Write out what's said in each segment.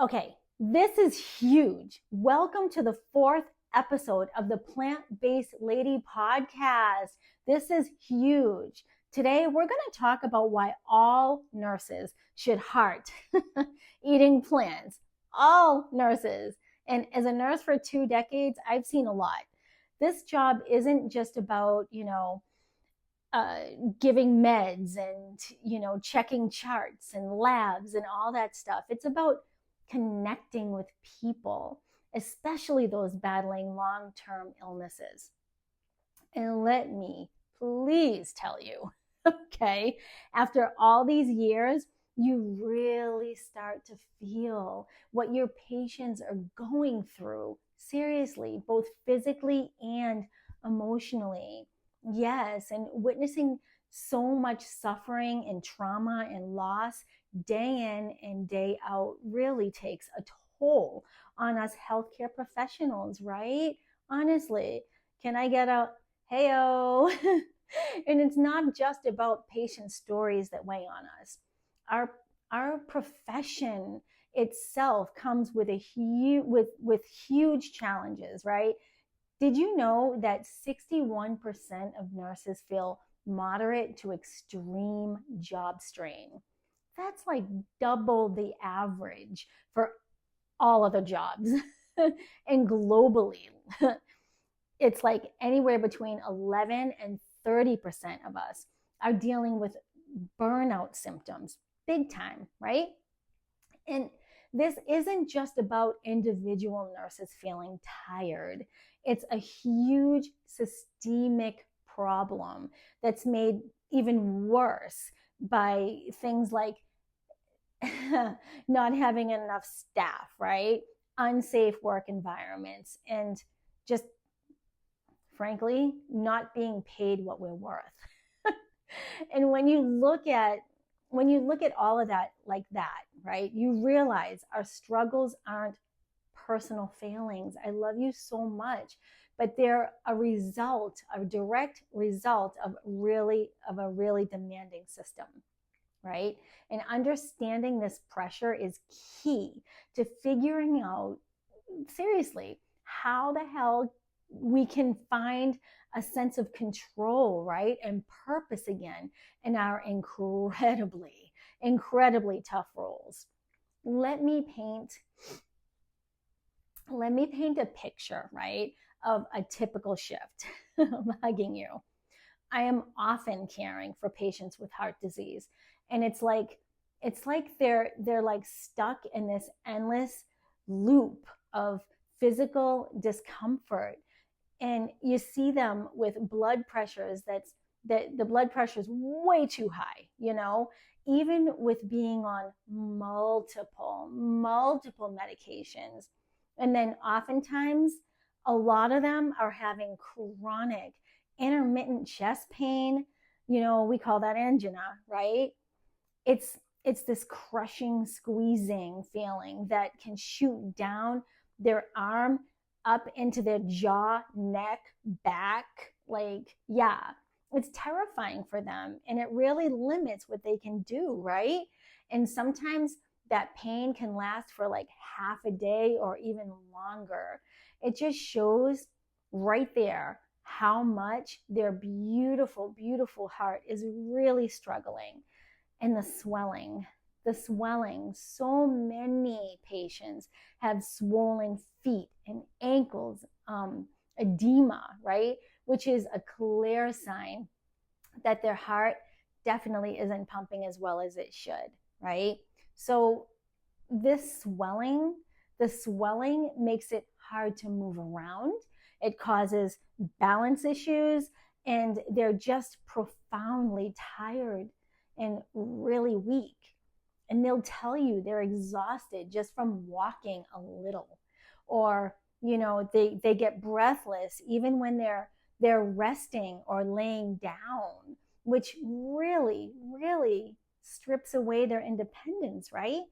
Okay, this is huge. Welcome to the fourth episode of the Plant-Based Lady podcast. This is huge. Today, we're going to talk about why all nurses should heart eating plants. All nurses. And as a nurse for 2 decades, I've seen a lot. This job isn't just about, uh, giving meds and, checking charts and labs and all that stuff. It's about connecting with people, especially those battling long-term illnesses. And let me please tell you, okay, after all these years, you really start to feel what your patients are going through, seriously, both physically and emotionally. Yes, and witnessing so much suffering and trauma and loss day in and day out really takes a toll on us healthcare professionals, right? Honestly, can I get a heyo? And it's not just about patient stories that weigh on us. Our profession itself comes with with huge challenges, right? Did you know that 61% of nurses feel moderate to extreme job strain? That's like double the average for all other jobs. And globally, it's like anywhere between 11 and 30% of us are dealing with burnout symptoms, big time, right? And this isn't just about individual nurses feeling tired. It's a huge systemic problem that's made even worse by things like not having enough staff, right? Unsafe work environments, and just frankly, not being paid what we're worth. And when you look at all of that like that, right, you realize our struggles aren't personal failings. I love you so much, but they're a direct result of a really demanding system, right? And understanding this pressure is key to figuring out, seriously, how the hell we can find a sense of control, right? And purpose again in our incredibly tough roles. Let me paint a picture, right, of a typical shift. I'm hugging you. I am often caring for patients with heart disease, and it's like they're like stuck in this endless loop of physical discomfort, and you see them with blood pressures that the blood pressure is way too high, even with being on multiple medications. And then oftentimes a lot of them are having chronic intermittent chest pain. We call that angina, right? It's this crushing, squeezing feeling that can shoot down their arm up into their jaw, neck, back. Like, yeah, it's terrifying for them, and it really limits what they can do, right? And sometimes that pain can last for like half a day or even longer. It just shows right there how much their beautiful heart is really struggling. And the swelling, so many patients have swollen feet and ankles, edema, right? Which is a clear sign that their heart definitely isn't pumping as well as it should, right? So the swelling makes it hard to move around. It causes balance issues, and they're just profoundly tired and really weak. And they'll tell you they're exhausted just from walking a little. Or, they get breathless even when they're resting or laying down, which really strips away their independence, right?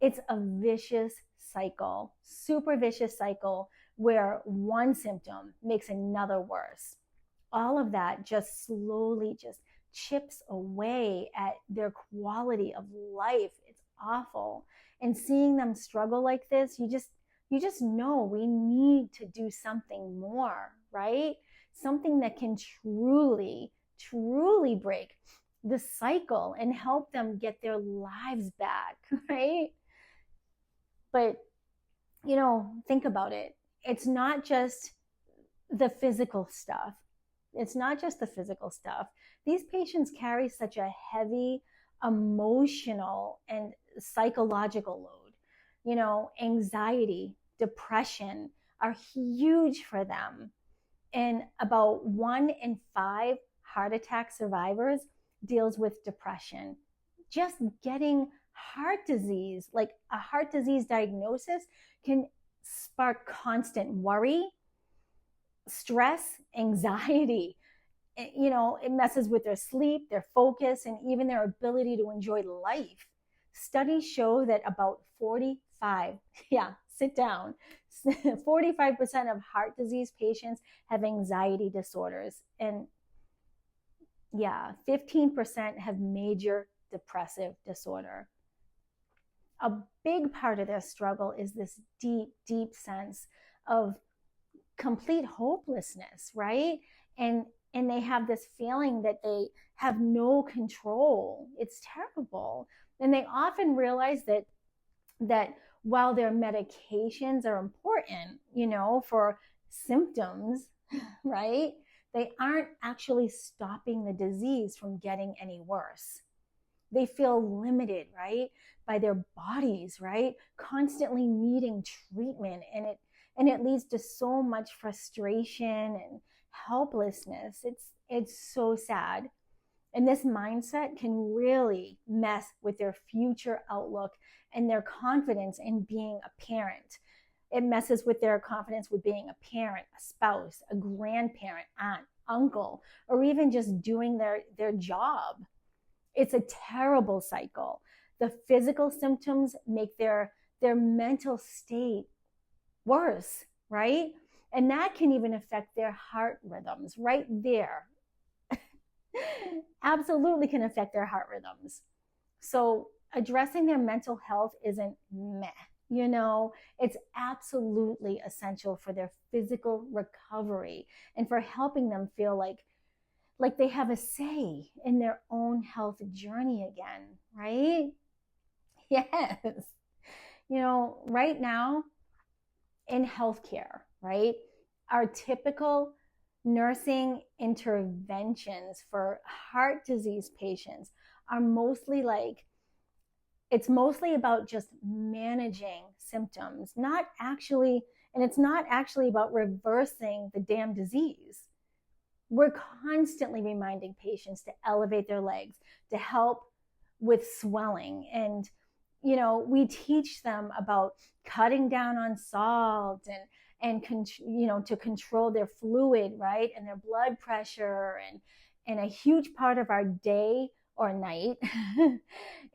It's a vicious cycle, super vicious cycle, where one symptom makes another worse. All of that just slowly just chips away at their quality of life. It's awful. And seeing them struggle like this, you just know we need to do something more, right? Something that can truly, truly break the cycle and help them get their lives back, right? But, think about it. It's not just the physical stuff. It's not just the physical stuff. These patients carry such a heavy emotional and psychological load. Anxiety, depression are huge for them. And about 1 in 5 heart attack survivors deals with depression. Just getting heart disease, like a heart disease diagnosis, can spark constant worry, stress, anxiety. It messes with their sleep, their focus, and even their ability to enjoy life. Studies show that about 45, yeah, sit down, 45% of heart disease patients have anxiety disorders. And yeah, 15% have major depressive disorder. A big part of their struggle is this deep, deep sense of complete hopelessness, right? And they have this feeling that they have no control. It's terrible. And they often realize that while their medications are important, for symptoms, right? They aren't actually stopping the disease from getting any worse. They feel limited, right? By their bodies, right? Constantly needing treatment. And it leads to so much frustration and helplessness. It's so sad. And this mindset can really mess with their future outlook and their confidence in being a parent. It messes with their confidence with being a parent, a spouse, a grandparent, aunt, uncle, or even just doing their job. It's a terrible cycle. The physical symptoms make their mental state worse, right? And that can even affect their heart rhythms right there. Absolutely can affect their heart rhythms. So addressing their mental health isn't meh. It's absolutely essential for their physical recovery and for helping them feel like they have a say in their own health journey again, right? Yes. Right now in healthcare, right, our typical nursing interventions for heart disease patients are mostly it's mostly about just managing symptoms, and it's not actually about reversing the damn disease. We're constantly reminding patients to elevate their legs, to help with swelling. And, we teach them about cutting down on salt and to control their fluid, right? And their blood pressure. And a huge part of our day or night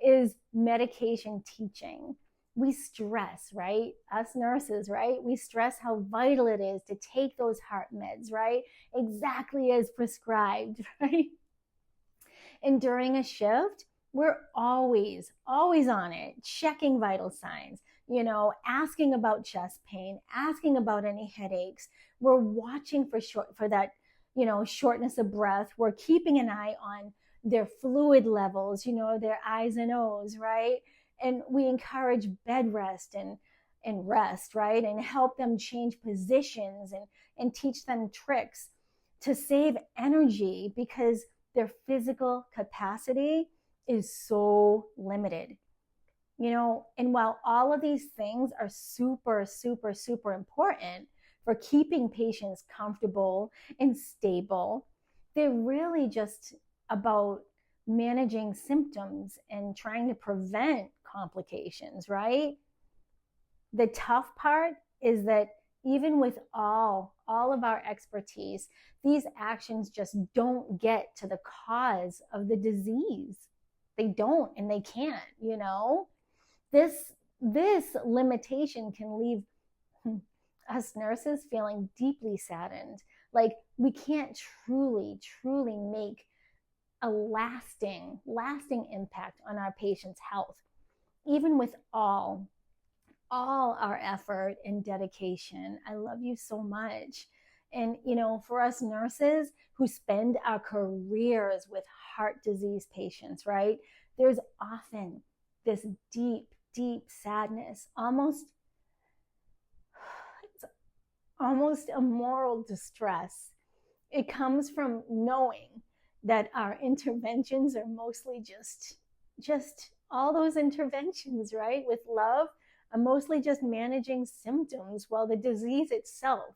is medication teaching. We stress, right? Us nurses, right? We stress how vital it is to take those heart meds, right? Exactly as prescribed, right? And during a shift, we're always on it, checking vital signs, asking about chest pain, asking about any headaches. We're watching for that, shortness of breath. We're keeping an eye on their fluid levels, their I's and O's, right? And we encourage bed rest and rest, right? And help them change positions and teach them tricks to save energy because their physical capacity is so limited. And while all of these things are super, super, super important for keeping patients comfortable and stable, they're really just about managing symptoms and trying to prevent complications, right? The tough part is that even with all of our expertise, these actions just don't get to the cause of the disease. They don't, and they can't, This limitation can leave us nurses feeling deeply saddened. Like we can't truly, truly make a lasting impact on our patients' health. even with all our effort and dedication, I love you so much. And, for us nurses who spend our careers with heart disease patients, right? There's often this deep, deep sadness, almost a moral distress. It comes from knowing that our interventions are mostly just all those interventions, right? With love, are mostly just managing symptoms while the disease itself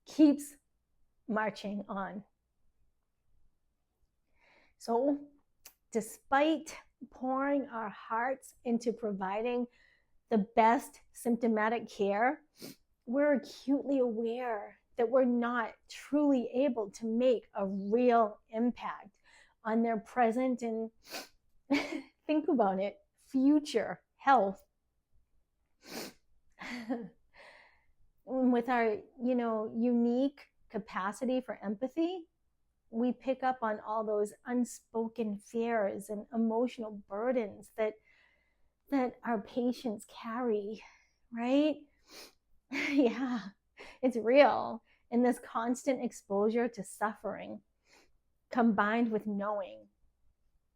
keeps marching on. So, despite pouring our hearts into providing the best symptomatic care, we're acutely aware that we're not truly able to make a real impact on their present and think about it, future health. With our, unique capacity for empathy, we pick up on all those unspoken fears and emotional burdens that our patients carry, right? Yeah, it's real. And this constant exposure to suffering, combined with knowing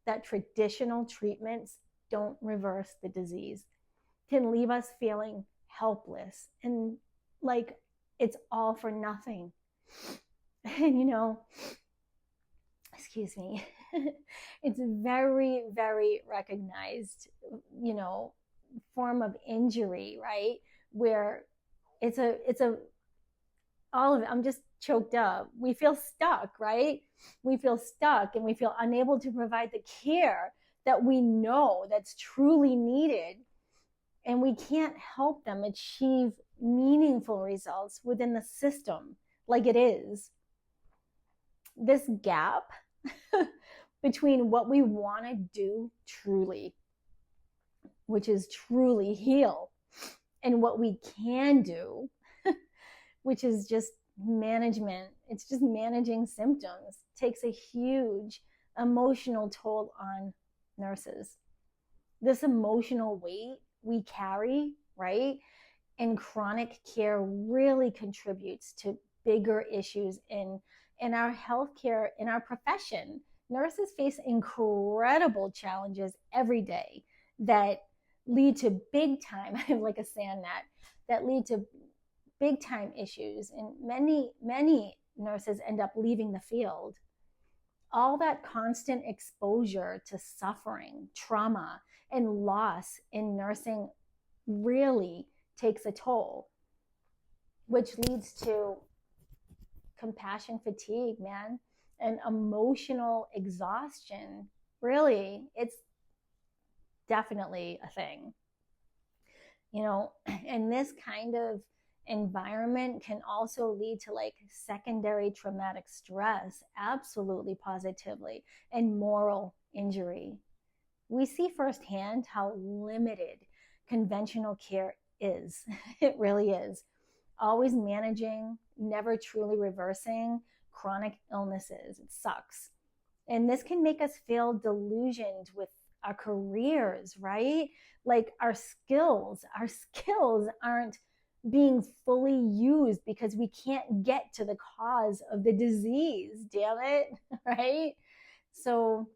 that traditional treatments don't reverse the disease, can leave us feeling helpless and like it's all for nothing. And, excuse me, it's very, very recognized, form of injury, right? Where it's a all of it. I'm just choked up. We feel stuck, right? We feel stuck and we feel unable to provide the care that we know that's truly needed. And we can't help them achieve meaningful results within the system like it is. This gap between what we want to do truly, which is truly heal, and what we can do, which is just management, it's just managing symptoms, takes a huge emotional toll on nurses. This emotional weight we carry, right, in chronic care really contributes to bigger issues in our healthcare, in our profession. Nurses face incredible challenges every day that lead to big time, I have like a sand net, that lead to big time issues. And many nurses end up leaving the field. All that constant exposure to suffering, trauma, and loss in nursing really takes a toll, which leads to compassion fatigue, man, and emotional exhaustion. Really, it's definitely a thing. And this kind of environment can also lead to like secondary traumatic stress, absolutely positively, and moral injury. We see firsthand how limited conventional care is. It really is. Always managing, never truly reversing chronic illnesses. It sucks. And this can make us feel delusioned with our careers, right? Like our skills aren't being fully used because we can't get to the cause of the disease, damn it, right? So,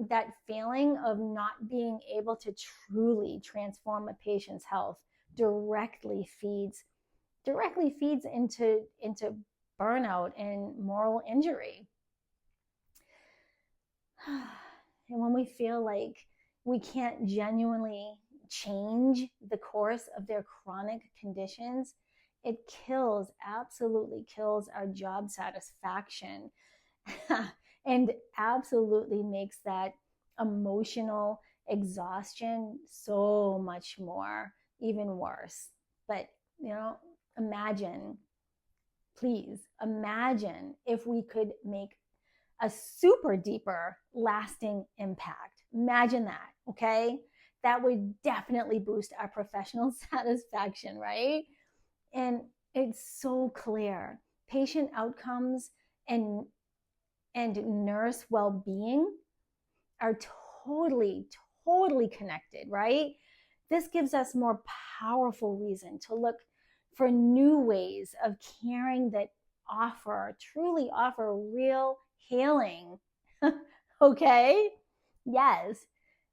that feeling of not being able to truly transform a patient's health directly feeds into burnout and moral injury. And when we feel like we can't genuinely change the course of their chronic conditions, it absolutely kills our job satisfaction and absolutely makes that emotional exhaustion so much more, even worse. But, please imagine if we could make a super deeper lasting impact. Imagine that, okay? That would definitely boost our professional satisfaction, right? And it's so clear. Patient outcomes and nurse well-being are totally, totally connected, right? This gives us more powerful reason to look for new ways of caring that truly offer real healing. Okay? Yes.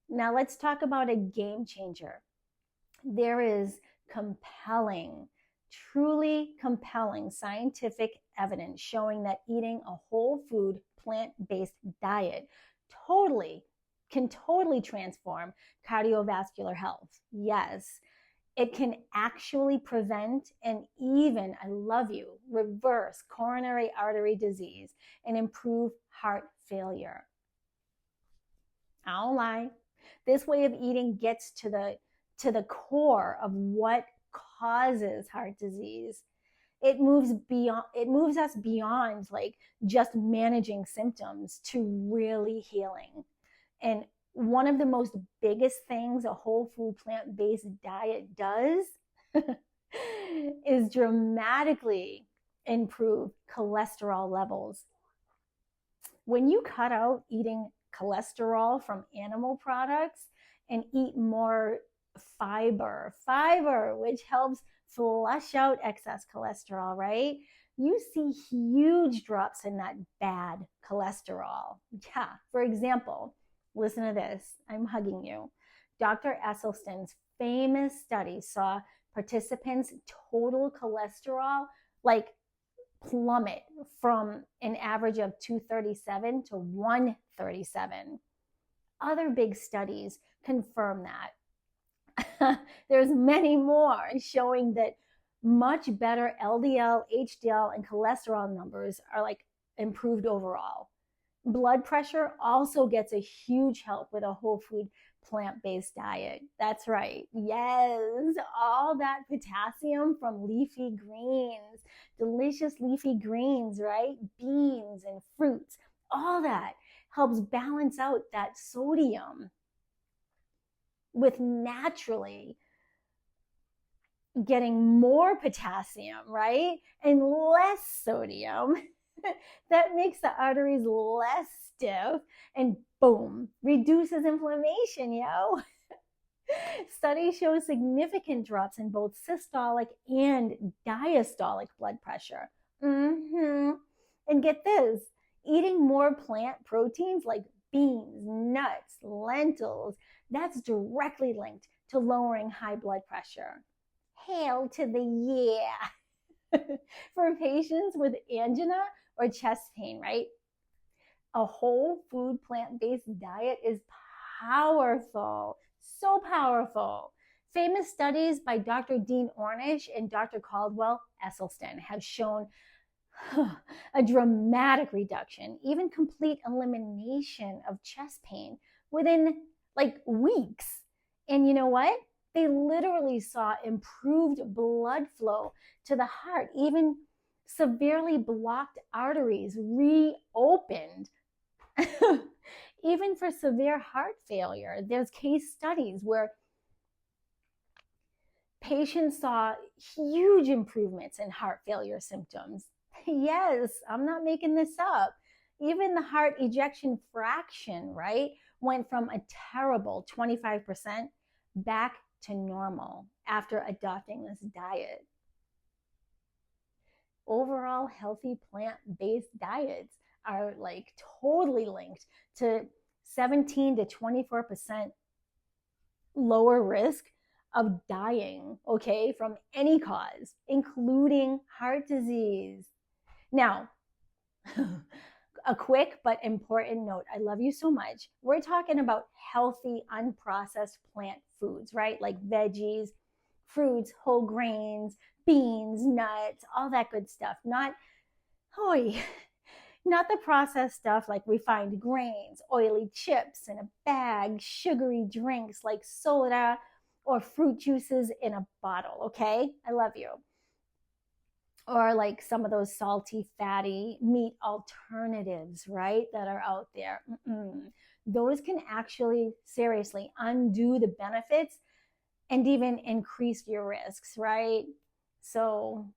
Now let's talk about a game changer. There is compelling, truly compelling scientific evidence showing that eating a whole food, plant-based diet can totally transform cardiovascular health. Yes, it can actually prevent and even, I love you, reverse coronary artery disease and improve heart failure. I don't lie. This way of eating gets to the core of what causes heart disease. It moves us beyond like just managing symptoms to really healing. And one of the most biggest things a whole food plant-based diet does is dramatically improve cholesterol levels. When you cut out eating cholesterol from animal products and eat more fiber, which helps flush out excess cholesterol, right? You see huge drops in that bad cholesterol. Yeah, for example, listen to this. I'm hugging you. Dr. Esselstyn's famous study saw participants' total cholesterol like plummet from an average of 237 to 137. Other big studies confirm that. There's many more showing that much better LDL, HDL, and cholesterol numbers are like improved overall. Blood pressure also gets a huge help with a whole food plant-based diet. That's right. Yes, all that potassium from leafy greens, delicious leafy greens, right? Beans and fruits, all that helps balance out that sodium with naturally getting more potassium, right? And less sodium. That makes the arteries less stiff and boom, reduces inflammation, yo. Studies show significant drops in both systolic and diastolic blood pressure. And get this, eating more plant proteins like beans, nuts, lentils, that's directly linked to lowering high blood pressure. Hail to the yeah. For patients with angina or chest pain, right? A whole food plant-based diet is powerful, so powerful. Famous studies by Dr. Dean Ornish and Dr. Caldwell Esselstyn have shown a dramatic reduction, even complete elimination of chest pain within like weeks. And you know what? They literally saw improved blood flow to the heart, even severely blocked arteries reopened. Even for severe heart failure, there's case studies where patients saw huge improvements in heart failure symptoms. Yes, I'm not making this up. Even the heart ejection fraction, right, went from a terrible 25% back to normal after adopting this diet. Overall, healthy plant-based diets are like totally linked to 17 to 24% lower risk of dying, okay, from any cause, including heart disease. Now, a quick but important note. I love you so much. We're talking about healthy, unprocessed plant foods, right? Like veggies, fruits, whole grains, beans, nuts, all that good stuff. Not the processed stuff like refined grains, oily chips in a bag, sugary drinks like soda or fruit juices in a bottle, okay? I love you. Or like some of those salty, fatty meat alternatives, right, that are out there. Those can actually seriously undo the benefits and even increase your risks, right? So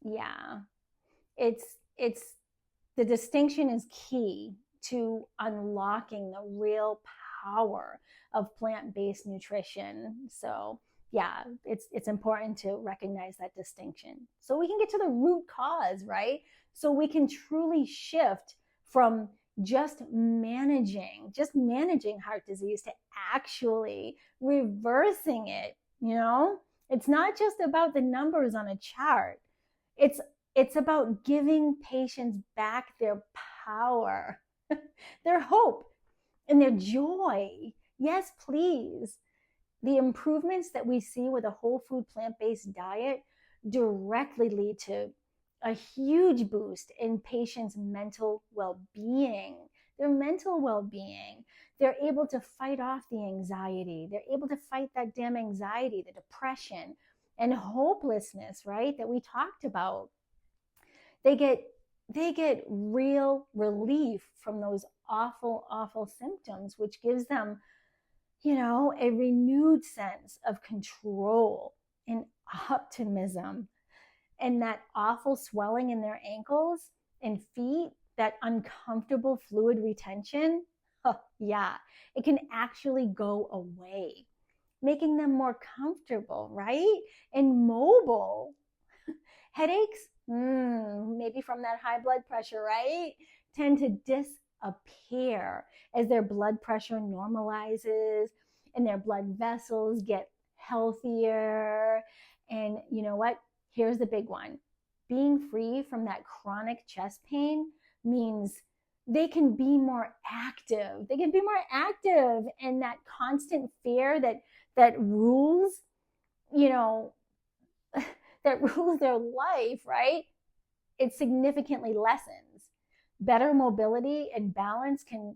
yeah, it's the distinction is key to unlocking the real power of plant-based nutrition. So yeah, it's important to recognize that distinction so we can get to the root cause, right? So we can truly shift from just managing heart disease to actually reversing it. It's not just about the numbers on a chart. It's about giving patients back their power, their hope, and their joy. Yes, please. The improvements that we see with a whole food plant-based diet directly lead to a huge boost in patients' mental well-being. Their mental well-being. They're able to fight off the anxiety. They're able to fight that damn anxiety, the depression, and hopelessness, right, that we talked about. They get real relief from those awful, awful symptoms, which gives them, a renewed sense of control and optimism. And that awful swelling in their ankles and feet, that uncomfortable fluid retention, yeah, it can actually go away, making them more comfortable, right? And mobile. Headaches, maybe from that high blood pressure, right? Tend to disappear as their blood pressure normalizes and their blood vessels get healthier. And you know what? Here's the big one. Being free from that chronic chest pain means they can be more active. They can be more active, and that constant fear that rules, that rules their life, right? It significantly lessens. Better mobility and balance can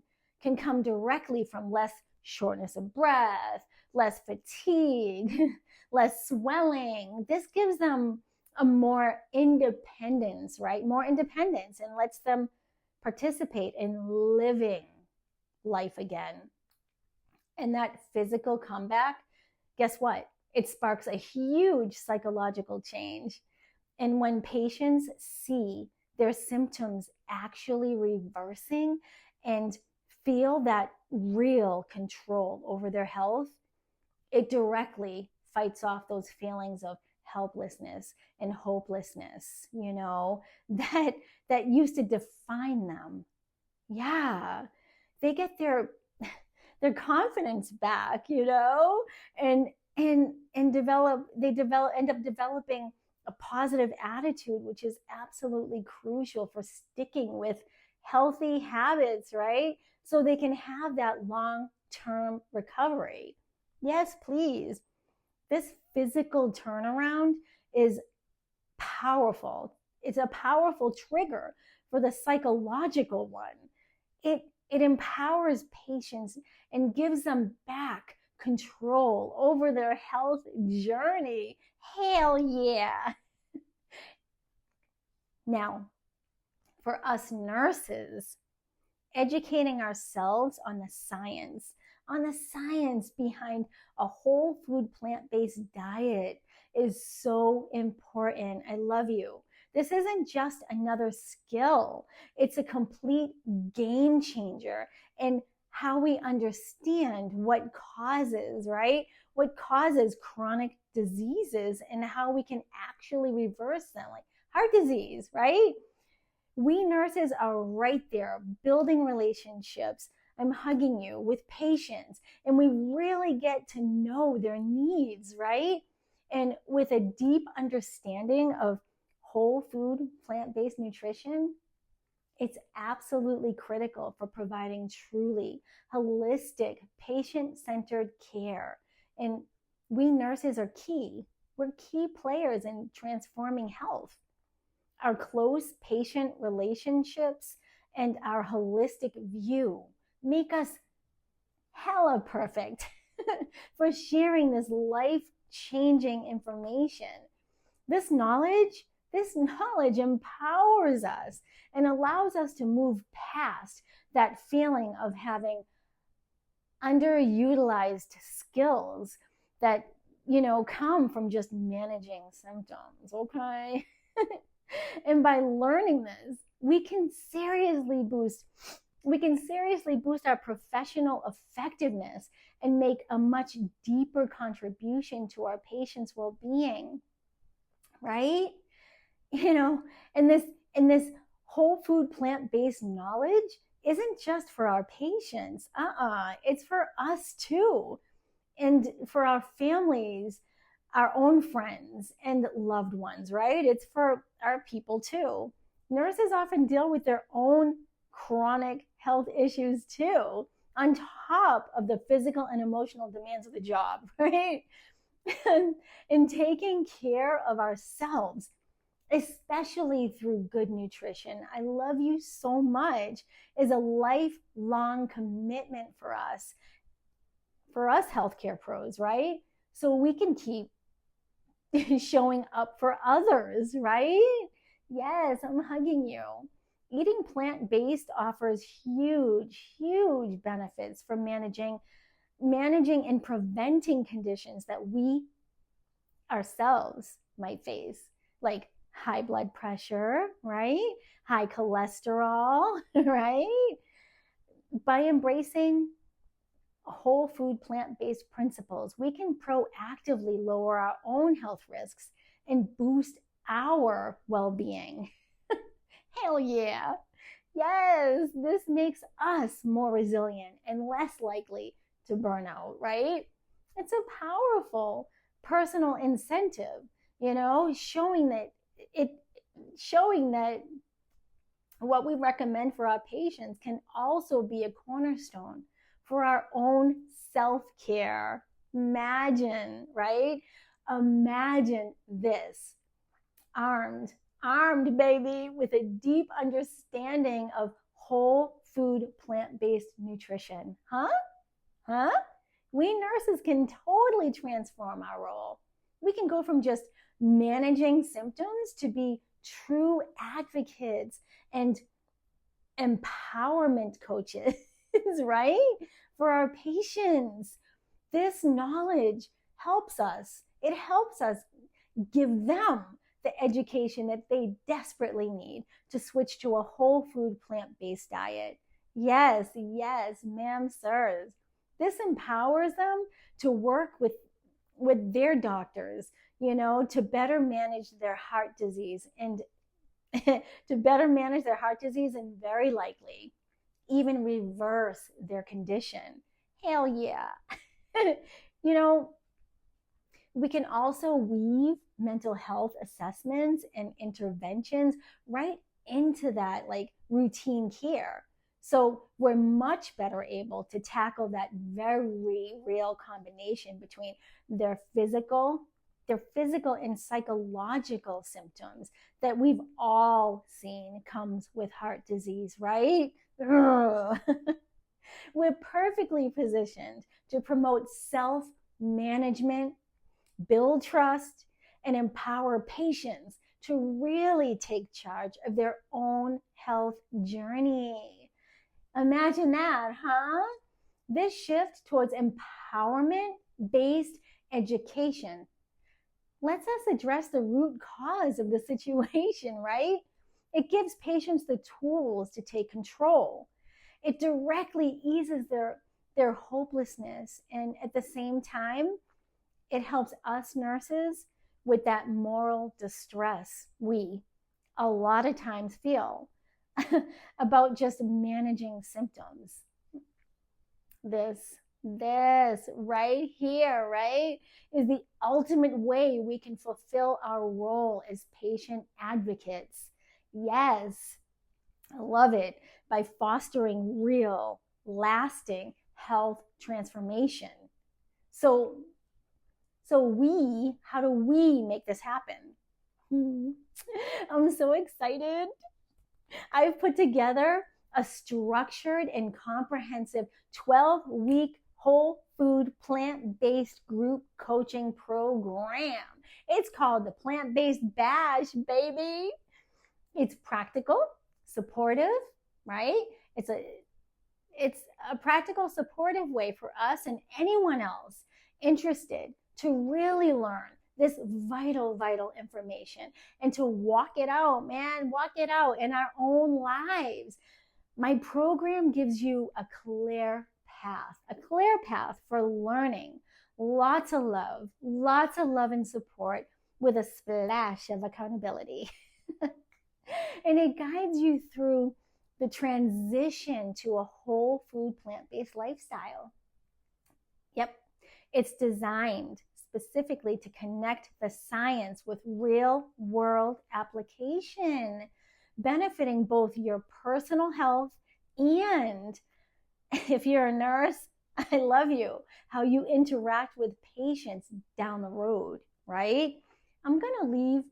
come directly from less shortness of breath, less fatigue, less swelling. This gives them a more independence, right? More independence, and lets them participate in living life again. And that physical comeback, guess what? It sparks a huge psychological change. And when patients see their symptoms actually reversing and feel that real control over their health, it directly fights off those feelings of helplessness and hopelessness, that used to define them. Yeah, they get their confidence back, and end up developing a positive attitude, which is absolutely crucial for sticking with healthy habits, right? So they can have that long-term recovery. Yes, please. This physical turnaround is powerful. It's a powerful trigger for the psychological one. It empowers patients and gives them back control over their health journey. Hell yeah. Now, for us nurses, educating ourselves on the science behind a whole food plant-based diet is so important. I love you. This isn't just another skill. It's a complete game changer in how we understand what causes, right? What causes chronic diseases and how we can actually reverse them, like heart disease, right? We nurses are right there building relationships. I'm hugging you with patients, and we really get to know their needs, right? And with a deep understanding of whole food, plant-based nutrition, it's absolutely critical for providing truly holistic, patient-centered care. And we nurses are key. We're key players in transforming health. Our close patient relationships and our holistic view make us hella perfect for sharing this life-changing information. This knowledge empowers us and allows us to move past that feeling of having underutilized skills that, come from just managing symptoms, okay? And by learning this, we can seriously boost We can seriously boost our professional effectiveness and make a much deeper contribution to our patients' well-being, right? And this whole food plant-based knowledge isn't just for our patients. It's for us too, and for our families, our own friends and loved ones, right? It's for our people too. Nurses often deal with their own chronic health issues too, on top of the physical and emotional demands of the job, right? And taking care of ourselves, especially through good nutrition, I love you so much, is a lifelong commitment for us healthcare pros, right? So we can keep showing up for others, right? Yes, I'm hugging you. Eating plant-based offers huge benefits for managing and preventing conditions that we ourselves might face, like high blood pressure, right? High cholesterol, right? By embracing whole food plant-based principles, we can proactively lower our own health risks and boost our well-being. Hell yeah. Yes, this makes us more resilient and less likely to burn out, right? It's a powerful personal incentive, showing that what we recommend for our patients can also be a cornerstone for our own self-care. Imagine, right? Imagine this. Armed, baby, with a deep understanding of whole food plant-based nutrition. Huh? We nurses can totally transform our role. We can go from just managing symptoms to be true advocates and empowerment coaches, right? For our patients. This knowledge helps us. It helps us give them the education that they desperately need to switch to a whole food plant-based diet. Yes, ma'am, sirs. This empowers them to work with their doctors, to better manage their heart disease and very likely even reverse their condition. Hell yeah. We can also weave mental health assessments and interventions right into that, like, routine care. So we're much better able to tackle that very real combination between their physical and psychological symptoms that we've all seen comes with heart disease, right? We're perfectly positioned to promote self-management, build trust, and empower patients to really take charge of their own health journey. Imagine that, huh? This shift towards empowerment-based education lets us address the root cause of the situation, right? It gives patients the tools to take control. It directly eases their hopelessness, and at the same time, it helps us nurses with that moral distress we a lot of times feel about just managing symptoms. This right here, right, is the ultimate way we can fulfill our role as patient advocates. Yes, I love it. By fostering real, lasting health transformation. So how do we make this happen? I'm so excited. I've put together a structured and comprehensive 12-week whole food plant-based group coaching program. It's called the Plant-Based Bash, baby. It's practical, supportive, right? It's a practical, supportive way for us and anyone else interested to really learn this vital information and to walk it out in our own lives. My program gives you a clear path for learning. Lots of love and support with a splash of accountability. And it guides you through the transition to a whole food plant-based lifestyle. Yep, it's designed specifically to connect the science with real world application, benefiting both your personal health and, if you're a nurse, I love you, how you interact with patients down the road, right? I'm going to leave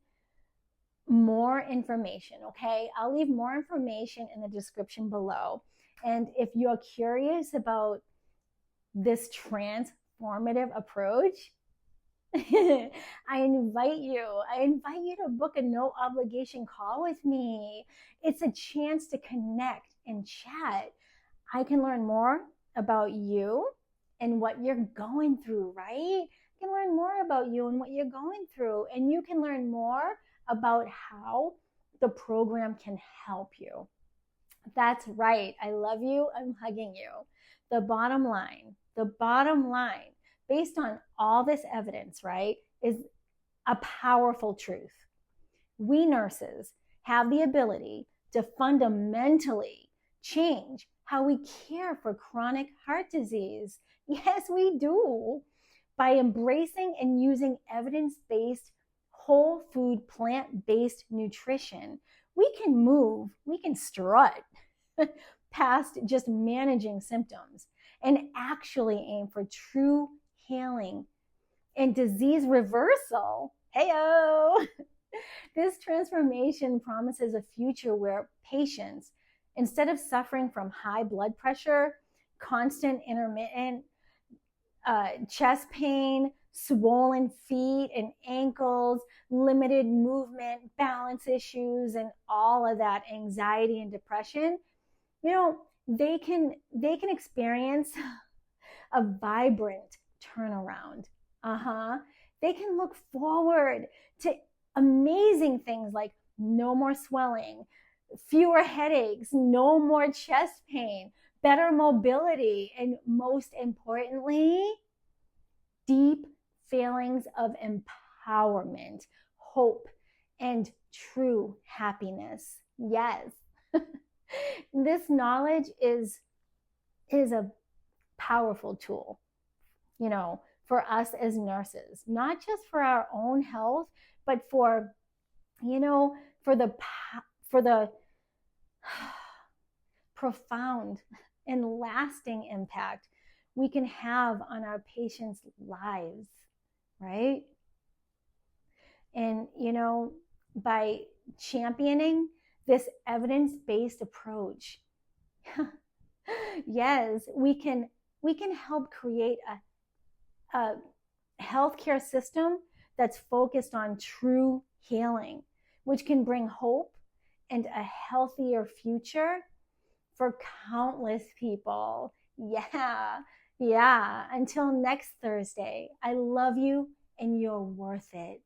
more information, okay? I'll leave more information in the description below. And if you're curious about this transformative approach, I invite you to book a no obligation call with me. It's a chance to connect and chat. I can learn more about you and what you're going through, right? I can learn more about you and what you're going through, and you can learn more about how the program can help you. That's right. I love you. I'm hugging you. The bottom line, based on all this evidence, right, is a powerful truth. We nurses have the ability to fundamentally change how we care for chronic heart disease. Yes, we do. By embracing and using evidence-based, whole food, plant-based nutrition, we can strut past just managing symptoms and actually aim for true healing and disease reversal. Heyo! This transformation promises a future where patients, instead of suffering from high blood pressure, constant intermittent chest pain, swollen feet and ankles, limited movement, balance issues, and all of that anxiety and depression, they can experience a vibrant turnaround. They can look forward to amazing things like no more swelling, fewer headaches, no more chest pain, better mobility, and most importantly, deep feelings of empowerment, hope, and true happiness. Yes. This knowledge is a powerful tool, for us as nurses, not just for our own health, but for the profound and lasting impact we can have on our patients' lives, right? And by championing this evidence-based approach, yes, we can help create a healthcare system that's focused on true healing, which can bring hope and a healthier future for countless people. Yeah. Until next Thursday, I love you and you're worth it.